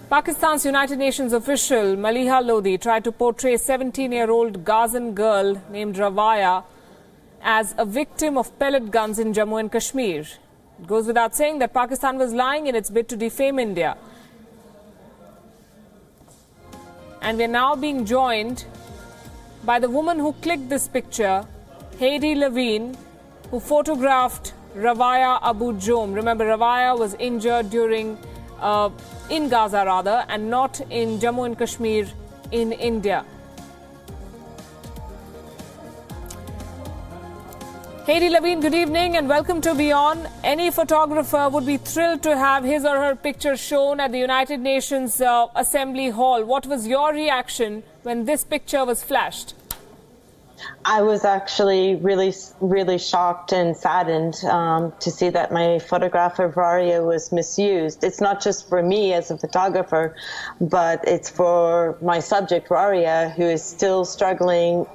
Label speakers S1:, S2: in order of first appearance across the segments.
S1: Pakistan's United Nations official Maleeha Lodhi tried to portray a 17-year-old Gazan girl named Ravaya as a victim of pellet guns in Jammu and Kashmir. It goes without saying that Pakistan was lying in its bid to defame India. And we're now being joined by the woman who clicked this picture, Heidi Levine, who photographed Ravaya Abu Jom. Remember, Ravaya was injured in Gaza and not in Jammu and Kashmir in India. Heidi Levine, good evening and welcome to WION. Any photographer would be thrilled to have his or her picture shown at the United Nations Assembly Hall. What was your reaction when this picture was flashed?
S2: I was actually really shocked and saddened to see that my photograph of Raria was misused. It's not just for me as a photographer, but it's for my subject, Raria, who is still struggling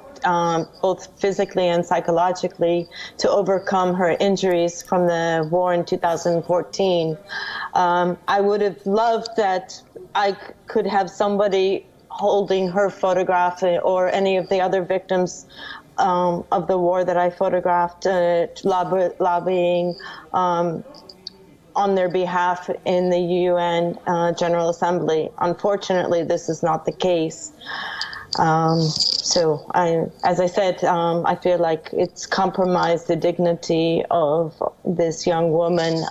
S2: both physically and psychologically to overcome her injuries from the war in 2014. I would have loved that I could have somebody holding her photograph or any of the other victims of the war that I photographed, lobbying on their behalf in the UN General Assembly. Unfortunately, this is not the case. So, as I said, I feel like it's compromised the dignity of this young woman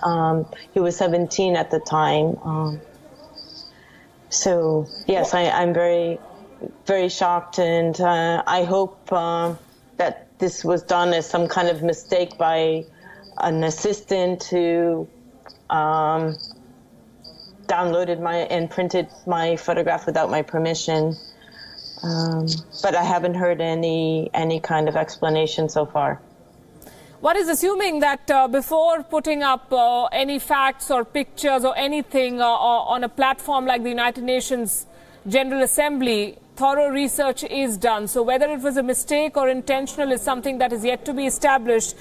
S2: who was 17 at the time. So, yes, I'm very, very shocked, and I hope that this was done as some kind of mistake by an assistant who downloaded and printed my photograph without my permission. But I haven't heard any kind of explanation so far.
S1: One is assuming that before putting up any facts or pictures or anything on a platform like the United Nations General Assembly, thorough research is done. So whether it was a mistake or intentional is something that is yet to be established.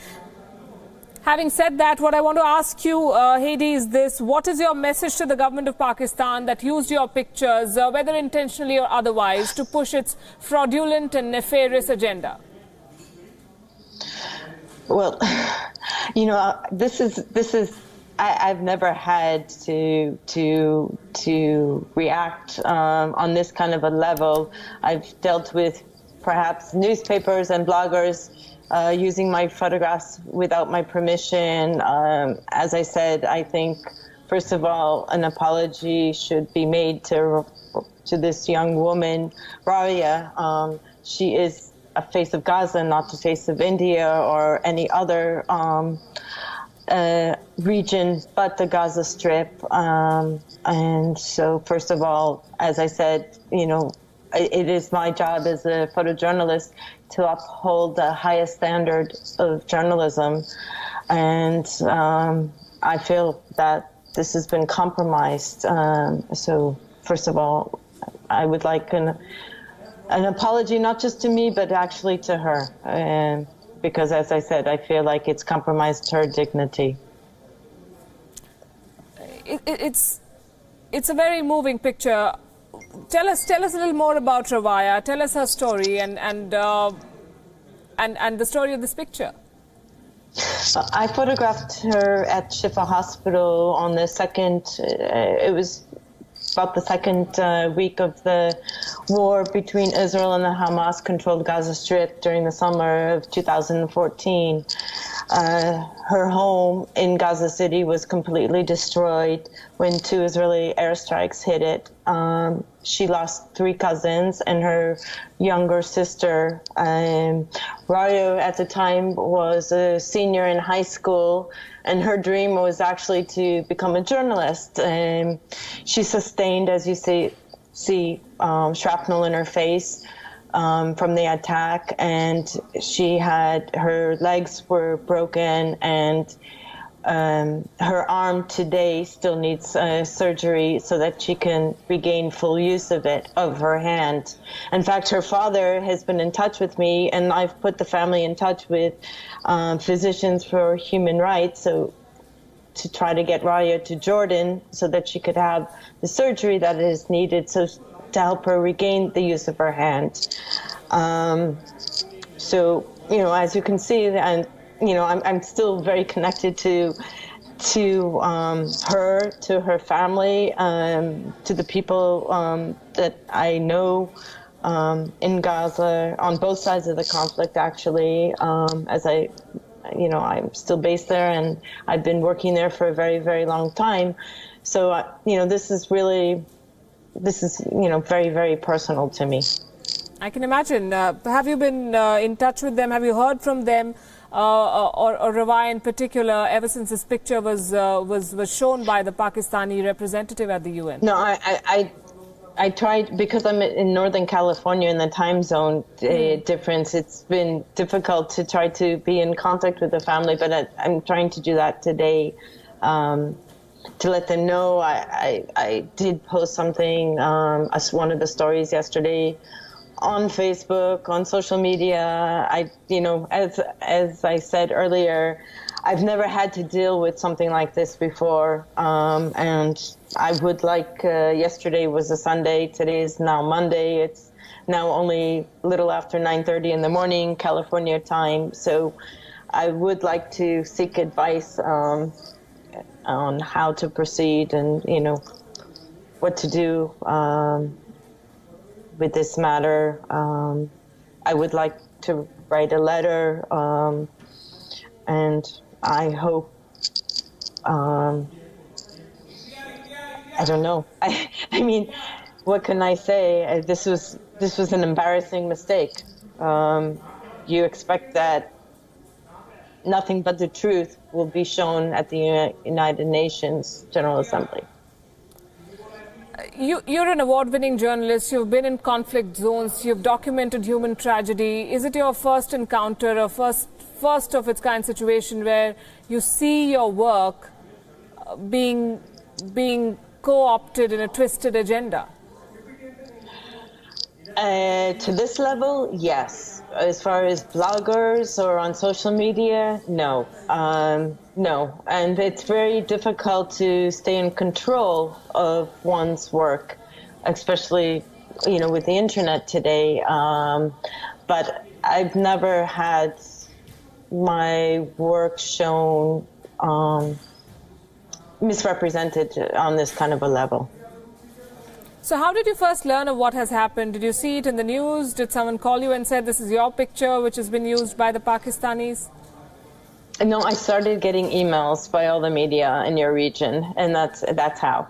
S1: Having said that, what I want to ask you, Heidi, is this. What is your message to the government of Pakistan that used your pictures, whether intentionally or otherwise, to push its fraudulent and nefarious agenda?
S2: Well, you know, this is. I've never had to react on this kind of a level. I've dealt with perhaps newspapers and bloggers using my photographs without my permission. As I said, I think first of all, an apology should be made to this young woman, Raria. She is a face of Gaza, not the face of India or any other region but the Gaza Strip. And so, first of all, as I said, you know, it is my job as a photojournalist to uphold the highest standard of journalism. And I feel that this has been compromised. So, first of all, I would like an apology, not just to me, but actually to her. Because, as I said, I feel like it's compromised her dignity.
S1: It's a very moving picture. Tell us a little more about Ravaya. Tell us her story and the story of this picture.
S2: I photographed her at Shifa Hospital on the it was about the second week of the war between Israel and the Hamas-controlled Gaza Strip during the summer of 2014. Her home in Gaza City was completely destroyed when 2 Israeli airstrikes hit it. She lost 3 cousins and her younger sister. Rayo at the time was a senior in high school, and her dream was actually to become a journalist. She sustained, as you see, shrapnel in her face from the attack, and her legs were broken, and her arm today still needs surgery so that she can regain full use of her hand. In fact, her father has been in touch with me, and I've put the family in touch with Physicians for Human Rights, so to try to get Raya to Jordan so that she could have the surgery that is needed to help her regain the use of her hand. So, as you can see, and, I'm still very connected to her, to her family, to the people that I know in Gaza, on both sides of the conflict, actually, as I'm still based there, and I've been working there for a very, very long time. So, this is very, very personal to me.
S1: I can imagine. Have you been in touch with them? Have you heard from them, or Rawai in particular, ever since this picture was shown by the Pakistani representative at the UN?
S2: No, I tried, because I'm in Northern California in the time zone difference. It's been difficult to try to be in contact with the family, but I'm trying to do that today to let them know. I did post something, as one of the stories yesterday, on Facebook, on social media. As I said earlier, I've never had to deal with something like this before, and I would like, yesterday was a Sunday, today is now Monday, it's now only a little after 9:30 in the morning, California time, so I would like to seek advice on how to proceed and, what to do with this matter. I would like to write a letter, and I hope, I don't know. I mean, what can I say? This was an embarrassing mistake. You expect that nothing but the truth will be shown at the United Nations General Assembly.
S1: You're an award-winning journalist. You've been in conflict zones. You've documented human tragedy. Is it your first encounter, or first of its kind situation where you see your work being co-opted in a twisted agenda?
S2: To this level, yes. As far as bloggers or on social media, no. No. And it's very difficult to stay in control of one's work, especially, with the internet today. But I've never had my work shown misrepresented on this kind of a level.
S1: So how did you first learn of what has happened? Did you see it in the news? Did someone call you and said this is your picture which has been used by the Pakistanis?
S2: No, I started getting emails by all the media in your region, and that's how.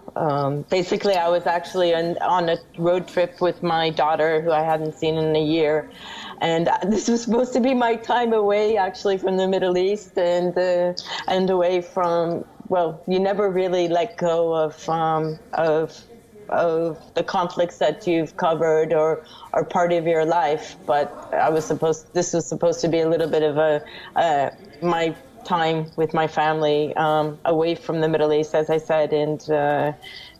S2: Basically, I was actually on a road trip with my daughter, who I hadn't seen in a year, and this was supposed to be my time away, actually, from the Middle East and away from. Well, you never really let go of the conflicts that you've covered or are part of your life, but this was supposed to be a little bit of my time with my family, away from the Middle East, as I said, and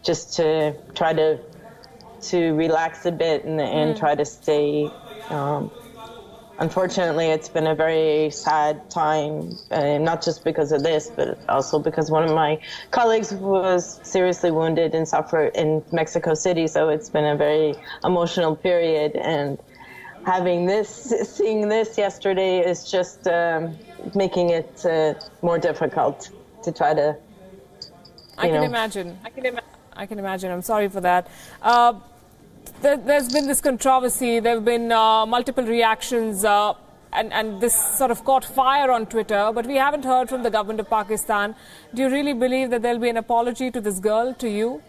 S2: just to try to relax a bit and try to stay. Unfortunately, it's been a very sad time, not just because of this, but also because one of my colleagues was seriously wounded and suffered in Mexico City. So it's been a very emotional period. And seeing this yesterday is just making it more difficult to try to. I can
S1: imagine. I'm sorry for that. There's been this controversy, there have been multiple reactions, and this sort of caught fire on Twitter, but we haven't heard from the government of Pakistan. Do you really believe that there'll be an apology to this girl, to you?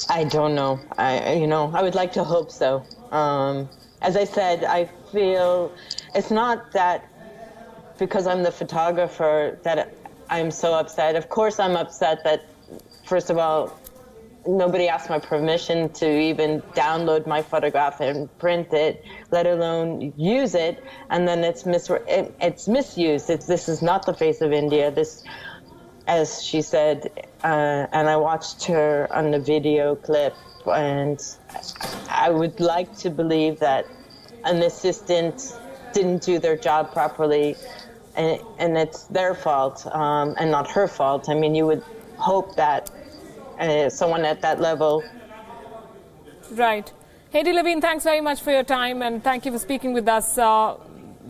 S2: I don't know. I would like to hope so. As I said, I feel it's not that because I'm the photographer that I'm so upset. Of course I'm upset that, first of all, nobody asked my permission to even download my photograph and print it, let alone use it, and then it's misused. This is not the face of India. This, as she said, and I watched her on the video clip, and I would like to believe that an assistant didn't do their job properly, and it's their fault and not her fault. I mean, you would hope that someone at that level.
S1: Right. Hedy Levine, thanks very much for your time, and thank you for speaking with us. The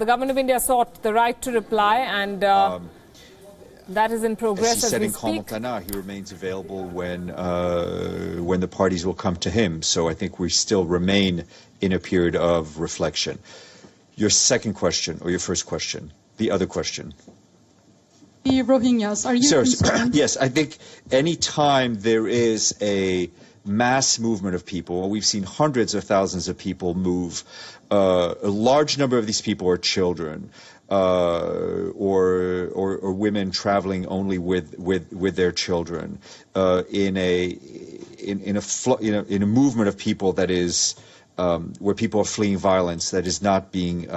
S1: government of India sought the right to reply, and that is in progress as we speak.
S3: He remains available when the parties will come to him. So I think we still remain in a period of reflection. Your second question, or your first question, the other question.
S4: The Rohingyas, are you concerned?
S3: Yes, I think any time there is a mass movement of people, we've seen hundreds of thousands of people move, a large number of these people are children, or women traveling only with their children, in a movement of people that is where people are fleeing violence, that is not being,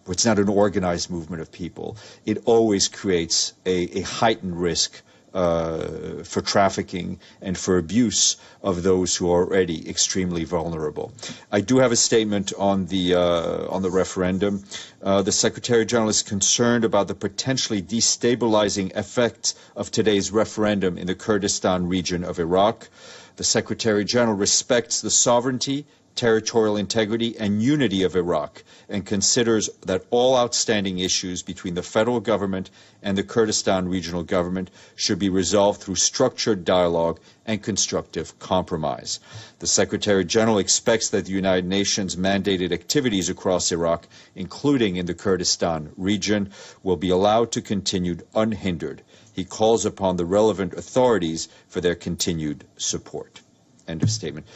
S3: it's not an organized movement of people. It always creates a heightened risk for trafficking and for abuse of those who are already extremely vulnerable. I do have a statement on the referendum. The Secretary General is concerned about the potentially destabilizing effect of today's referendum in the Kurdistan region of Iraq. The Secretary General respects the sovereignty, territorial integrity and unity of Iraq, and considers that all outstanding issues between the federal government and the Kurdistan regional government should be resolved through structured dialogue and constructive compromise. The Secretary General expects that the United Nations mandated activities across Iraq, including in the Kurdistan region, will be allowed to continue unhindered. He calls upon the relevant authorities for their continued support. End of statement.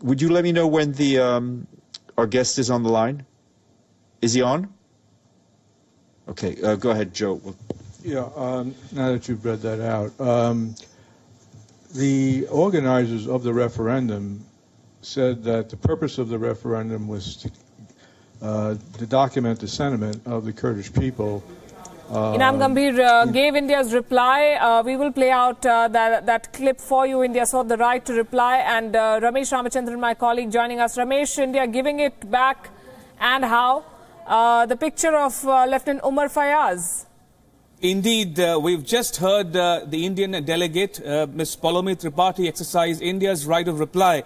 S3: Would you let me know when our guest is on the line? Is he on? Okay, go ahead, Joe.
S5: Yeah, now that you've read that out, the organizers of the referendum said that the purpose of the referendum was to document the sentiment of the Kurdish people.
S1: Inam Gambhir gave India's reply. We will play out that clip for you. India sought the right to reply. And Ramesh Ramachandran, my colleague, joining us. Ramesh, India giving it back, and how? The picture of Lieutenant Umar Fayaz.
S6: Indeed, we've just heard the Indian delegate, Ms. Paulomi Tripathi, exercise India's right of reply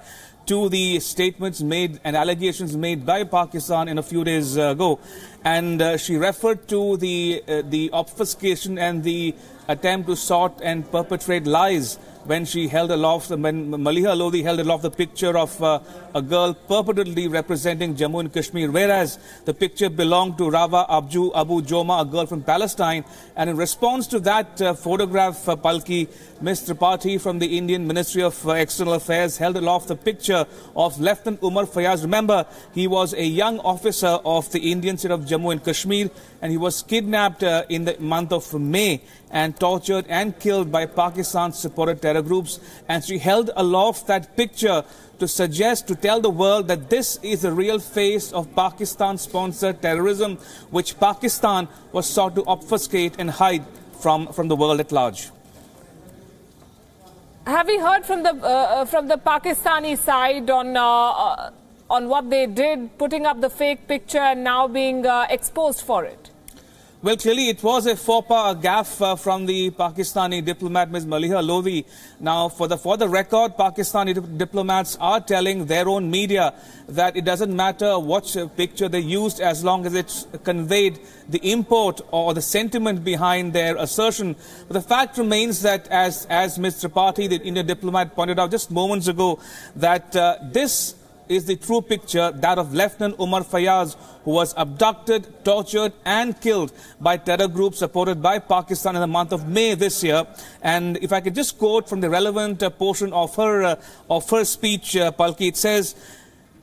S6: to the statements made and allegations made by Pakistan in a few days ago. And she referred to the obfuscation and the attempt to sort and perpetrate lies when she held aloft, when Maleeha Lodhi held aloft the picture of a girl purportedly representing Jammu and Kashmir, whereas the picture belonged to Rawa Abu Joma, a girl from Palestine. And in response to that photograph, Palki, Ms. Tripathi from the Indian Ministry of External Affairs held aloft the picture of Lieutenant Umar Fayaz. Remember, he was a young officer of the Indian state of Jammu and Kashmir, and he was kidnapped in the month of May and tortured and killed by Pakistan-supported terror groups. And she held aloft that picture to suggest, to tell the world that this is the real face of Pakistan-sponsored terrorism, which Pakistan was sought to obfuscate and hide from the world at large.
S1: Have we heard from the Pakistani side on what they did, putting up the fake picture and now being exposed for it?
S6: Well, clearly it was a faux pas, a gaffe from the Pakistani diplomat, Ms. Maleeha Lodhi. Now, for the record, Pakistani diplomats are telling their own media that it doesn't matter what picture they used as long as it conveyed the import or the sentiment behind their assertion. But the fact remains that, as Ms. Tripathi, the Indian diplomat, pointed out just moments ago, that this is the true picture, that of Lieutenant Umar Fayaz, who was abducted, tortured and killed by terror groups supported by Pakistan in the month of May this year. And if I could just quote from the relevant portion of her speech, Palki, it says,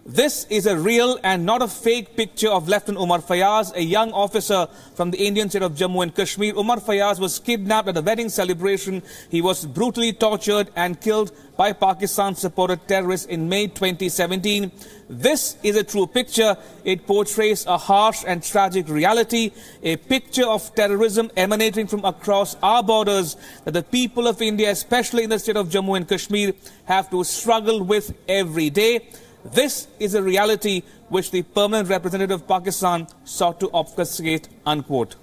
S6: "This is a real and not a fake picture of Lieutenant Umar Fayaz, a young officer from the Indian state of Jammu and Kashmir. Umar Fayaz was kidnapped at a wedding celebration. He was brutally tortured and killed by Pakistan-supported terrorists in May 2017. This is a true picture. It portrays a harsh and tragic reality, a picture of terrorism emanating from across our borders that the people of India, especially in the state of Jammu and Kashmir, have to struggle with every day. This is a reality which the permanent representative of Pakistan sought to obfuscate," unquote.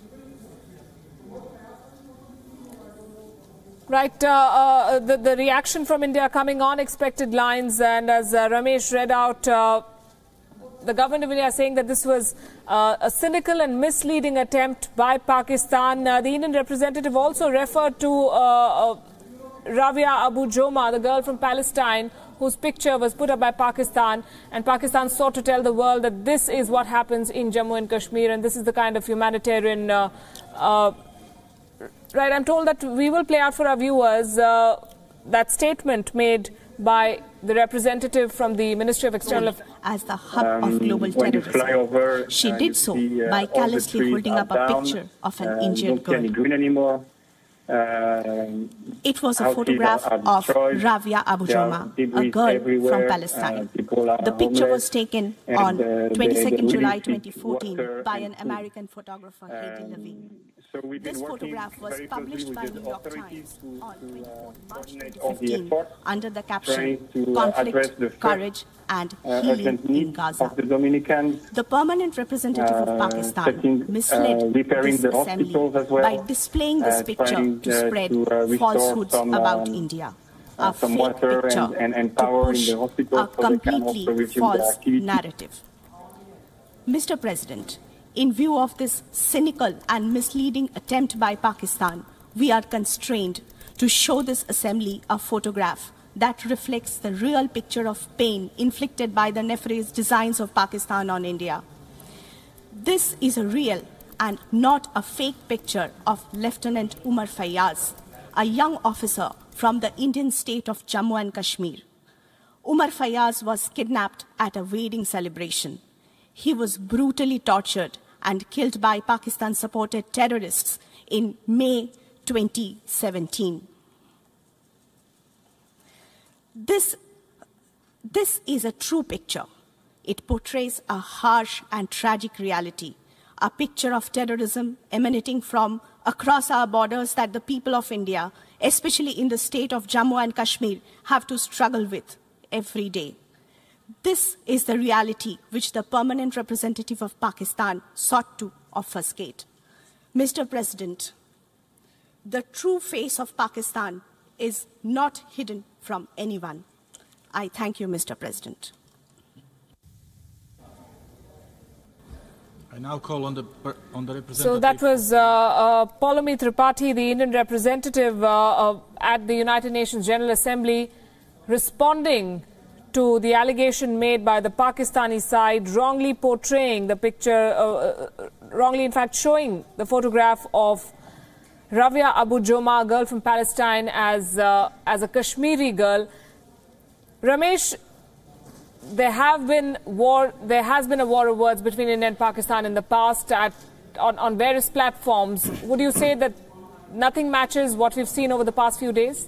S1: Right, the reaction from India coming on expected lines, and as Ramesh read out, the government of India saying that this was a cynical and misleading attempt by Pakistan. The Indian representative also referred to Rabia Abu Joma, the girl from Palestine, whose picture was put up by Pakistan, and Pakistan sought to tell the world that this is what happens in Jammu and Kashmir, and this is the kind of humanitarian right, I'm told that we will play out for our viewers that statement made by the representative from the Ministry of External Affairs.
S7: As the hub of global terrorism. She did so by callously holding up a picture of an injured girl. It was a photograph of Rabia Abu Joma, a girl from Palestine. The picture was taken on 22nd July 2014 by an American photographer, Heidi Levine. This photograph was published by New York Times on 24 March 2015 under the caption, Conflict, Courage and Healing in Gaza. The permanent representative of Pakistan misled this assembly by displaying this picture to spread falsehoods about India. A fake picture to push a completely false narrative. Mr. President, in view of this cynical and misleading attempt by Pakistan, we are constrained to show this assembly a photograph that reflects the real picture of pain inflicted by the nefarious designs of Pakistan on India. This is a real and not a fake picture of Lieutenant Umar Fayyaz, a young officer from the Indian state of Jammu and Kashmir. Umar Fayyaz was kidnapped at a wedding celebration. He was brutally tortured and killed by Pakistan-supported terrorists in May 2017. This is a true picture. It portrays a harsh and tragic reality, a picture of terrorism emanating from across our borders that the people of India, especially in the state of Jammu and Kashmir, have to struggle with every day. This is the reality which the permanent representative of Pakistan sought to obfuscate. Mr. President, the true face of Pakistan is not hidden from anyone. I thank you, Mr. President.
S8: I now call on the representative.
S1: So that was Poulomi Tripathi, the Indian representative at the United Nations General Assembly, responding to the allegation made by the Pakistani side, wrongly portraying the picture, wrongly in fact showing the photograph of Rabia Abu Joma, a girl from Palestine, as a Kashmiri girl. Ramesh, there has been a war of words between India and Pakistan in the past on various platforms. Would you say that nothing matches what we've seen over the past few days?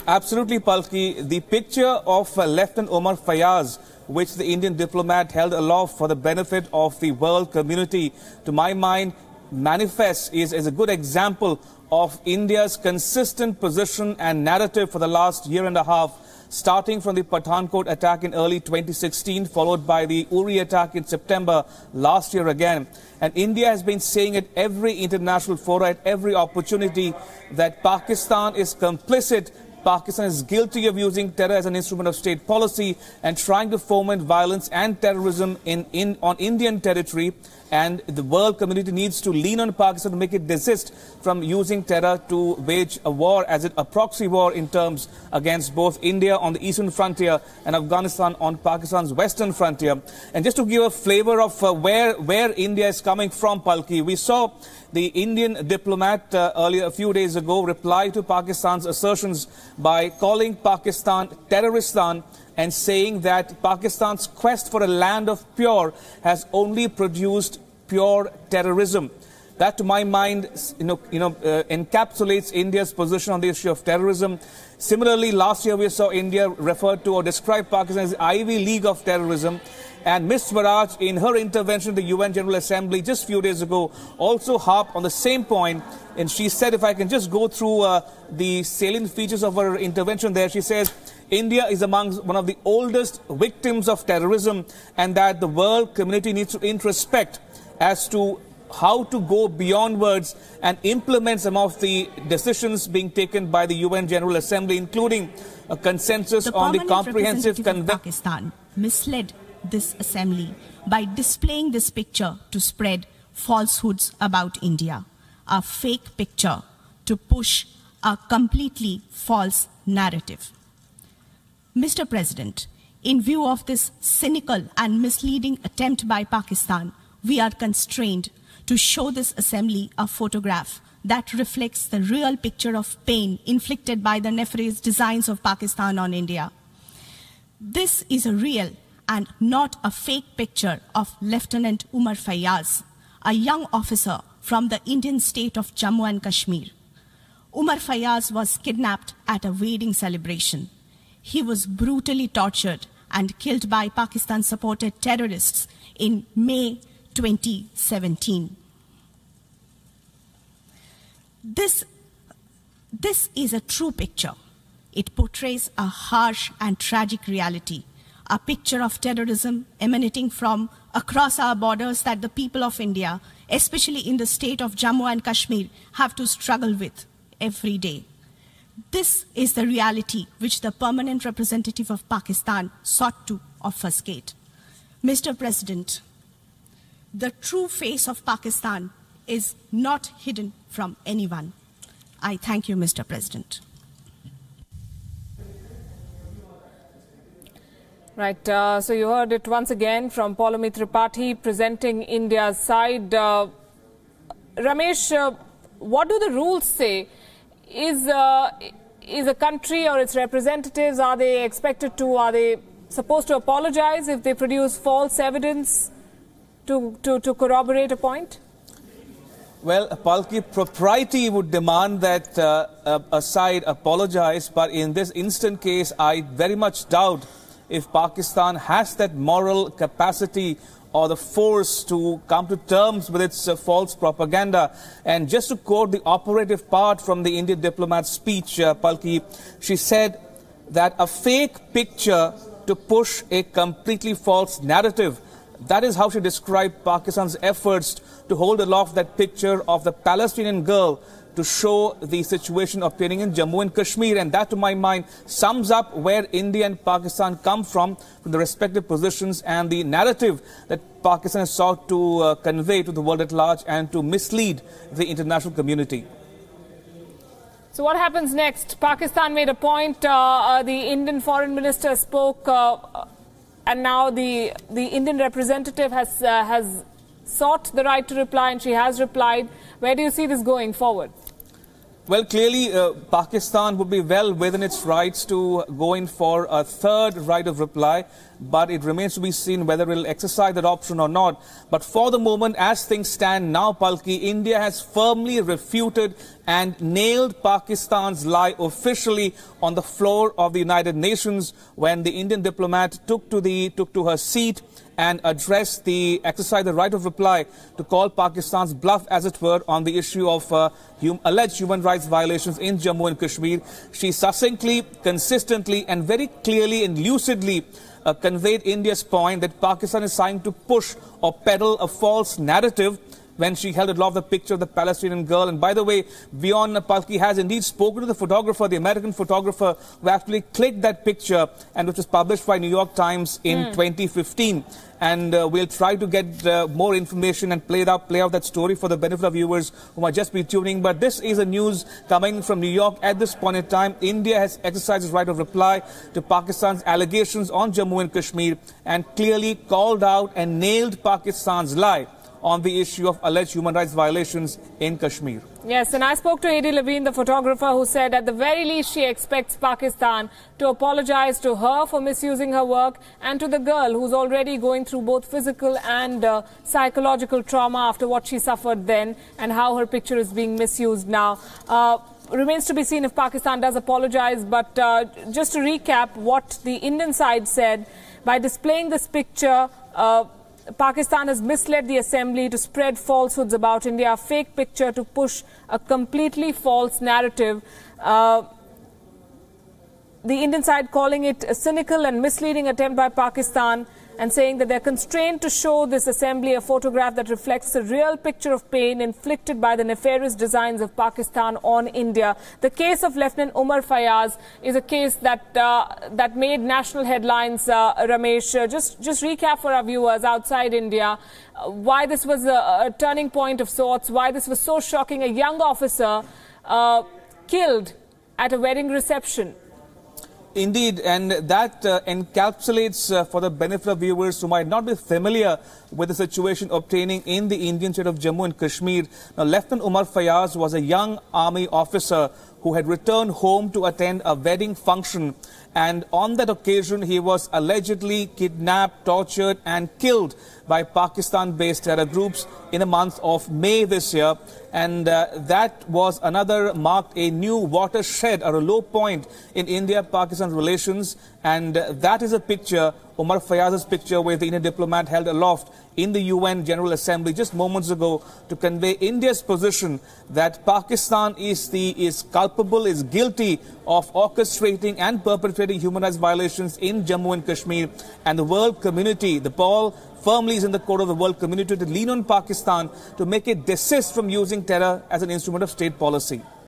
S6: Absolutely, Palki. The picture of Lieutenant Umar Fayyaz, which the Indian diplomat held aloft for the benefit of the world community, to my mind, manifests is a good example of India's consistent position and narrative for the last year and a half, starting from the Pathankot attack in early 2016, followed by the Uri attack in September last year again. And India has been saying at every international forum, at every opportunity, that Pakistan is complicit. Pakistan is guilty of using terror as an instrument of state policy and trying to foment violence and terrorism on Indian territory. And the world community needs to lean on Pakistan to make it desist from using terror to wage a war, a proxy war in terms against both India on the eastern frontier and Afghanistan on Pakistan's western frontier. And just to give a flavor of where India is coming from, Palki, we saw the Indian diplomat earlier, a few days ago, reply to Pakistan's assertions by calling Pakistan terroristan and saying that Pakistan's quest for a land of pure has only produced pure terrorism. That, to my mind, encapsulates India's position on the issue of terrorism. Similarly, last year we saw India referred to or describe Pakistan as the Ivy League of terrorism. And Ms. Swaraj, in her intervention at the UN General Assembly just a few days ago, also harped on the same point. And she said, if I can just go through the salient features of her intervention there, she says, India is among one of the oldest victims of terrorism, and that the world community needs to introspect as to how to go beyond words and implement some of the decisions being taken by the UN General Assembly, including a consensus on the comprehensive convention.
S7: Pakistan misled this assembly by displaying this picture to spread falsehoods about India, a fake picture to push a completely false narrative. Mr. President, in view of this cynical and misleading attempt by Pakistan, we are constrained to show this assembly a photograph that reflects the real picture of pain inflicted by the nefarious designs of Pakistan on India. This is a real and not a fake picture of Lieutenant Umar Fayyaz, a young officer from the Indian state of Jammu and Kashmir. Umar Fayyaz was kidnapped at a wedding celebration. He was brutally tortured and killed by Pakistan-supported terrorists in May 2017. This is a true picture. It portrays a harsh and tragic reality, a picture of terrorism emanating from across our borders that the people of India, especially in the state of Jammu and Kashmir, have to struggle with every day. This is the reality which the permanent representative of Pakistan sought to obfuscate. Mr. President, the true face of Pakistan is not hidden from anyone. I thank you, Mr. President.
S1: Right, so you heard it once again from Poulomi Tripathi presenting India's side. Ramesh, what do the rules say? Is a country or its representatives, are they supposed to apologize if they produce false evidence to corroborate a point?
S6: Well, Palki, propriety would demand that a side apologize, but in this instant case, I very much doubt if Pakistan has that moral capacity or the force to come to terms with its false propaganda. And just to quote the operative part from the Indian diplomat's speech, Palki, she said that a fake picture to push a completely false narrative. That is how she described Pakistan's efforts to hold aloft that picture of the Palestinian girl to show the situation obtaining in Jammu and Kashmir. And that, to my mind, sums up where India and Pakistan come from the respective positions and the narrative that Pakistan has sought to convey to the world at large and to mislead the international community.
S1: So what happens next? Pakistan made a point, the Indian foreign minister spoke, and now the Indian representative has sought the right to reply, and she has replied. Where do you see this going forward?
S6: Well, clearly, Pakistan would be well within its rights to go in for a third right of reply, but it remains to be seen whether it will exercise that option or not. But for the moment, as things stand now, Palki, India has firmly refuted and nailed Pakistan's lie officially on the floor of the United Nations when the Indian diplomat took to her seat and addressed the exercise the right of reply to call Pakistan's bluff, as it were, on the issue of alleged human rights violations in Jammu and Kashmir. She succinctly, consistently and very clearly and lucidly conveyed India's point that Pakistan is trying to push or peddle a false narrative when she held aloft the picture of the Palestinian girl. And by the way, WION Palki has indeed spoken to the photographer, the American photographer, who actually clicked that picture and which was published by New York Times in 2015. And we'll try to get more information and play out that story for the benefit of viewers who might just be tuning. But this is a news coming from New York at this point in time. India has exercised its right of reply to Pakistan's allegations on Jammu and Kashmir and clearly called out and nailed Pakistan's lie on the issue of alleged human rights violations in Kashmir.
S1: Yes, and I spoke to Hedi Levine, the photographer, who said at the very least she expects Pakistan to apologize to her for misusing her work and to the girl who's already going through both physical and psychological trauma after what she suffered then and how her picture is being misused now. Remains to be seen if Pakistan does apologize, but just to recap what the Indian side said, by displaying this picture, Pakistan has misled the assembly to spread falsehoods about India, a fake picture to push a completely false narrative. the Indian side calling it a cynical and misleading attempt by Pakistan, and saying that they're constrained to show this assembly a photograph that reflects the real picture of pain inflicted by the nefarious designs of Pakistan on India. The case of Lieutenant Umar Fayaz is a case that made national headlines. Ramesh, just recap for our viewers outside India why this was a turning point of sorts, why this was so shocking. A young officer killed at a wedding reception.
S6: Indeed, and that encapsulates, for the benefit of viewers who might not be familiar with the situation obtaining in the Indian state of Jammu and Kashmir. Now, Lieutenant Umar Fayaz was a young army officer who had returned home to attend a wedding function. And on that occasion, he was allegedly kidnapped, tortured and killed by Pakistan-based terror groups in the month of May this year. And that was marked a new watershed or a low point in India-Pakistan relations. And that is a picture, Umar Fayaz's picture, where the Indian diplomat held aloft in the UN General Assembly just moments ago to convey India's position that Pakistan is culpable, is guilty of orchestrating and perpetrating human rights violations in Jammu and Kashmir. And the world community, the ball firmly is in the court of the world community to lean on Pakistan to make it desist from using terror as an instrument of state policy.